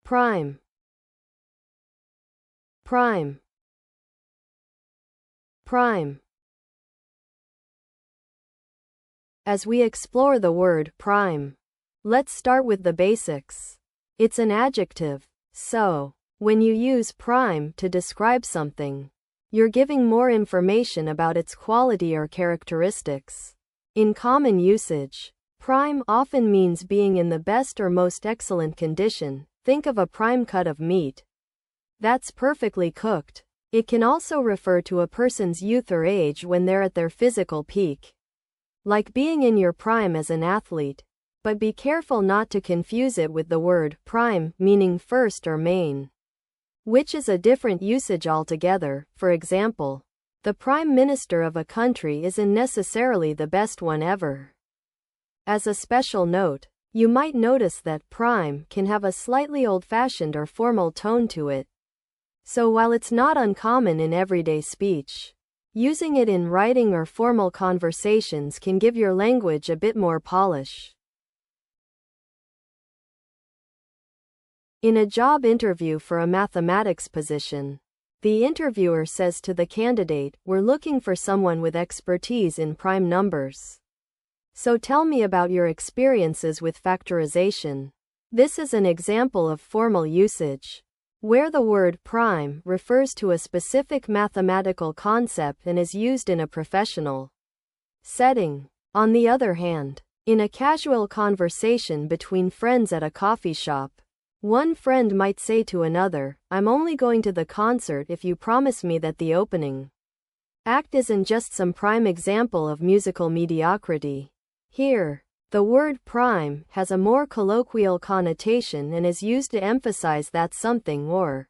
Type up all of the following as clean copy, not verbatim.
Prime. Prime. Prime. As we explore the word prime, let's start with the basics. It's an adjective, so when you use prime to describe something, you're giving more information about its quality or characteristics. In common usage, prime often means being in the best or most excellent condition. Think of a prime cut of meat that's perfectly cooked. It can also refer to a person's youth or age when they're at their physical peak, like being in your prime as an athlete. But be careful not to confuse it with the word prime, meaning first or main, which is a different usage altogether. For example, the prime minister of a country isn't necessarily the best one ever. As a special note, you might notice that prime can have a slightly old-fashioned or formal tone to it. So while it's not uncommon in everyday speech, using it in writing or formal conversations can give your language a bit more polish. In a job interview for a mathematics position, the interviewer says to the candidate, "We're looking for someone with expertise in prime numbers. So tell me about your experiences with factorization." This is an example of formal usage, where the word prime refers to a specific mathematical concept and is used in a professional setting. On the other hand, in a casual conversation between friends at a coffee shop, one friend might say to another, "I'm only going to the concert if you promise me that the opening act isn't just some prime example of musical mediocrity." Here, the word prime has a more colloquial connotation and is used to emphasize that something or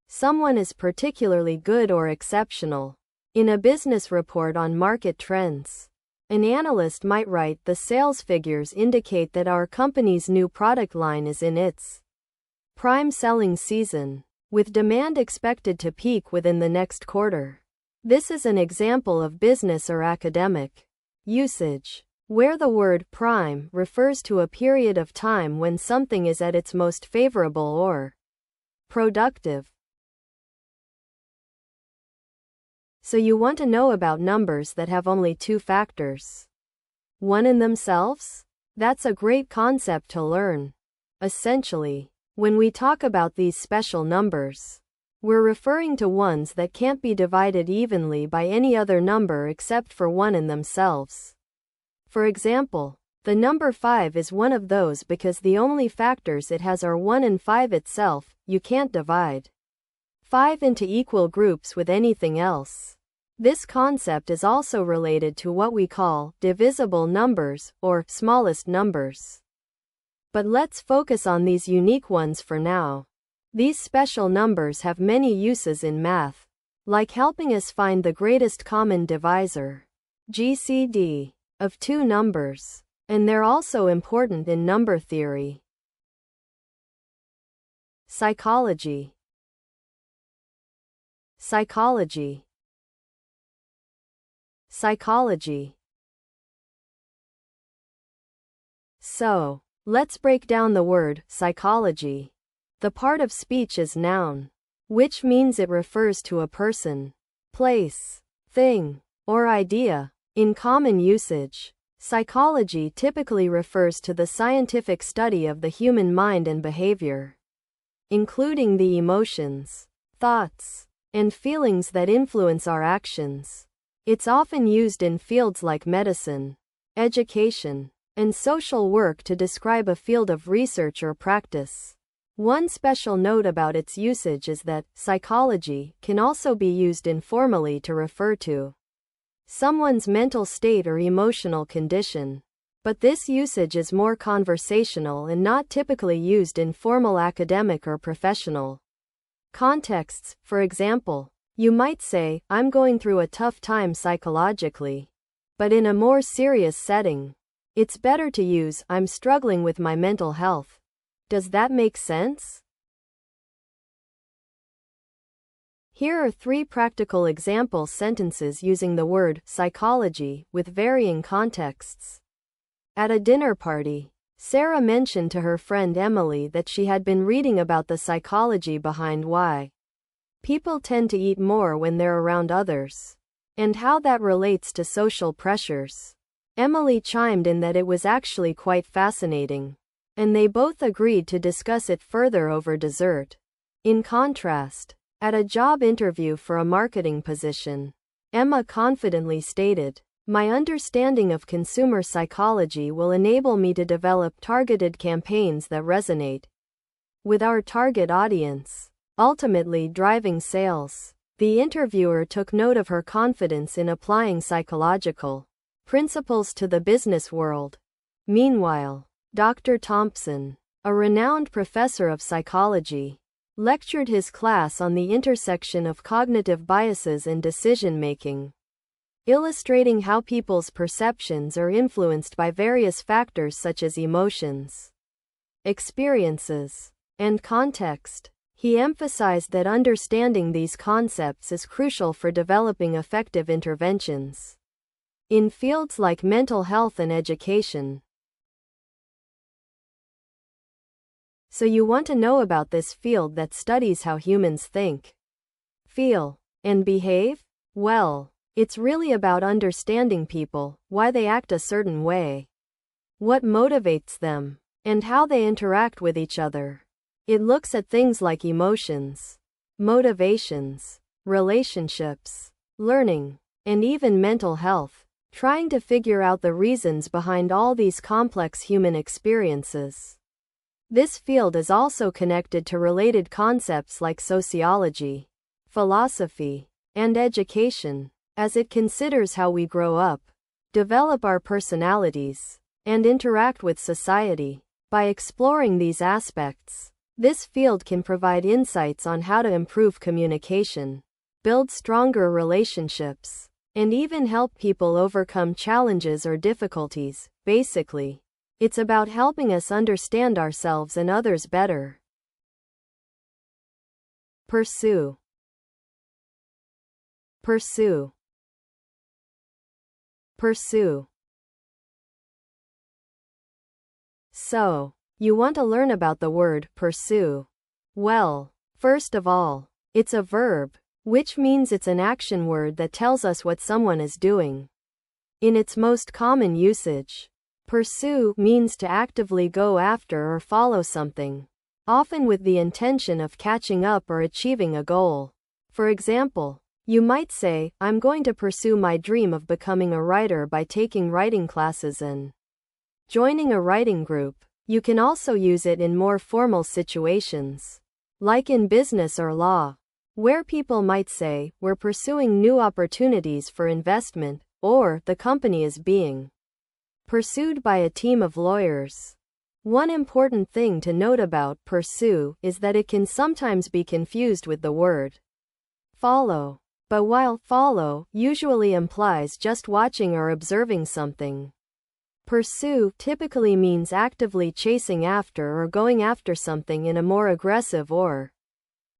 someone is particularly good or exceptional. In a business report on market trends, an analyst might write, "The sales figures indicate that our company's new product line is in its prime selling season, with demand expected to peak within the next quarter." This is an example of business or academic usage, where the word prime refers to a period of time when something is at its most favorable or productive. So you want to know about numbers that have only two factors, one in themselves? That's a great concept to learn. Essentially, when we talk about these special numbers, we're referring to ones that can't be divided evenly by any other number except for one in themselves. For example, the number 5 is one of those because the only factors it has are 1 and 5 itself. You can't divide 5 into equal groups with anything else. This concept is also related to what we call divisible numbers, or smallest numbers. But let's focus on these unique ones for now. These special numbers have many uses in math, like helping us find the greatest common divisor, GCD, of two numbers, and they're also important in number theory. Psychology. Psychology. Psychology. So, let's break down the word psychology. The part of speech is noun, which means it refers to a person, place, thing, or idea. In common usage, psychology typically refers to the scientific study of the human mind and behavior, including the emotions, thoughts, and feelings that influence our actions. It's often used in fields like medicine, education, and social work to describe a field of research or practice. One special note about its usage is that psychology can also be used informally to refer to someone's mental state or emotional condition. But this usage is more conversational and not typically used in formal academic or professional contexts. For example, you might say, "I'm going through a tough time psychologically." But in a more serious setting, it's better to use, "I'm struggling with my mental health." Does that make sense? Here are 3 practical example sentences using the word psychology with varying contexts. At a dinner party, Sarah mentioned to her friend Emily that she had been reading about the psychology behind why people tend to eat more when they're around others, and how that relates to social pressures. Emily chimed in that it was actually quite fascinating, and they both agreed to discuss it further over dessert. In contrast, at a job interview for a marketing position, Emma confidently stated, "My understanding of consumer psychology will enable me to develop targeted campaigns that resonate with our target audience, ultimately driving sales." The interviewer took note of her confidence in applying psychological principles to the business world. Meanwhile, Dr. Thompson, a renowned professor of psychology, lectured his class on the intersection of cognitive biases and decision-making, illustrating how people's perceptions are influenced by various factors such as emotions, experiences, and context. He emphasized that understanding these concepts is crucial for developing effective interventions in fields like mental health and education. So you want to know about this field that studies how humans think, feel, and behave? Well, it's really about understanding people, why they act a certain way, what motivates them, and how they interact with each other. It looks at things like emotions, motivations, relationships, learning, and even mental health, trying to figure out the reasons behind all these complex human experiences. This field is also connected to related concepts like sociology, philosophy, and education, as it considers how we grow up, develop our personalities, and interact with society. By exploring these aspects, this field can provide insights on how to improve communication, build stronger relationships, and even help people overcome challenges or difficulties. Basically, it's about helping us understand ourselves and others better. Pursue. Pursue. Pursue. So, you want to learn about the word pursue? Well, first of all, it's a verb, which means it's an action word that tells us what someone is doing. In its most common usage, pursue means to actively go after or follow something, often with the intention of catching up or achieving a goal. For example, you might say, "I'm going to pursue my dream of becoming a writer by taking writing classes and joining a writing group." You can also use it in more formal situations, like in business or law, where people might say, "We're pursuing new opportunities for investment," or "the company is being pursued by a team of lawyers." One important thing to note about pursue is that it can sometimes be confused with the word follow. But while follow usually implies just watching or observing something, pursue typically means actively chasing after or going after something in a more aggressive or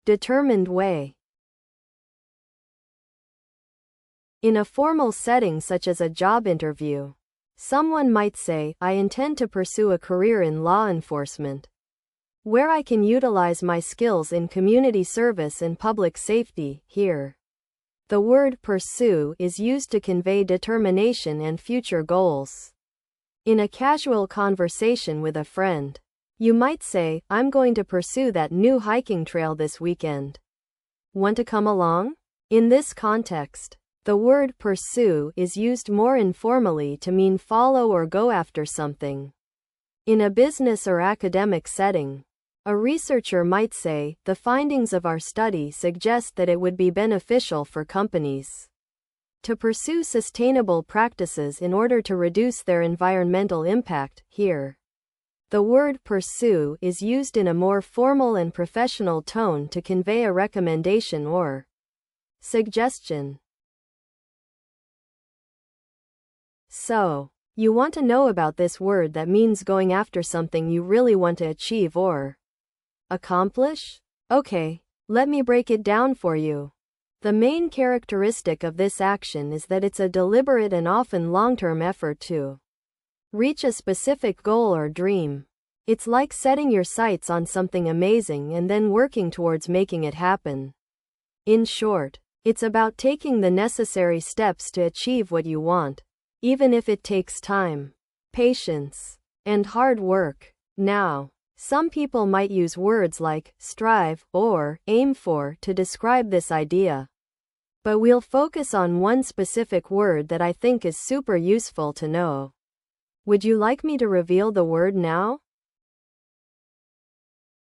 determined way. In a formal setting such as a job interview, someone might say, "I intend to pursue a career in law enforcement, where I can utilize my skills in community service and public safety." Here, the word pursue is used to convey determination and future goals. In a casual conversation with a friend, you might say, "I'm going to pursue that new hiking trail this weekend. Want to come along?" In this context, the word pursue is used more informally to mean follow or go after something. In a business or academic setting, a researcher might say, "The findings of our study suggest that it would be beneficial for companies to pursue sustainable practices in order to reduce their environmental impact." Here, the word pursue is used in a more formal and professional tone to convey a recommendation or suggestion. So, you want to know about this word that means going after something you really want to achieve or accomplish? Okay, let me break it down for you. The main characteristic of this action is that it's a deliberate and often long-term effort to Reach a specific goal or dream. It's like setting your sights on something amazing and then working towards making it happen. In short, it's about taking the necessary steps to achieve what you want, even if it takes time, patience, and hard work. Now, some people might use words like strive or aim for to describe this idea. But we'll focus on one specific word that I think is super useful to know. Would you like me to reveal the word now?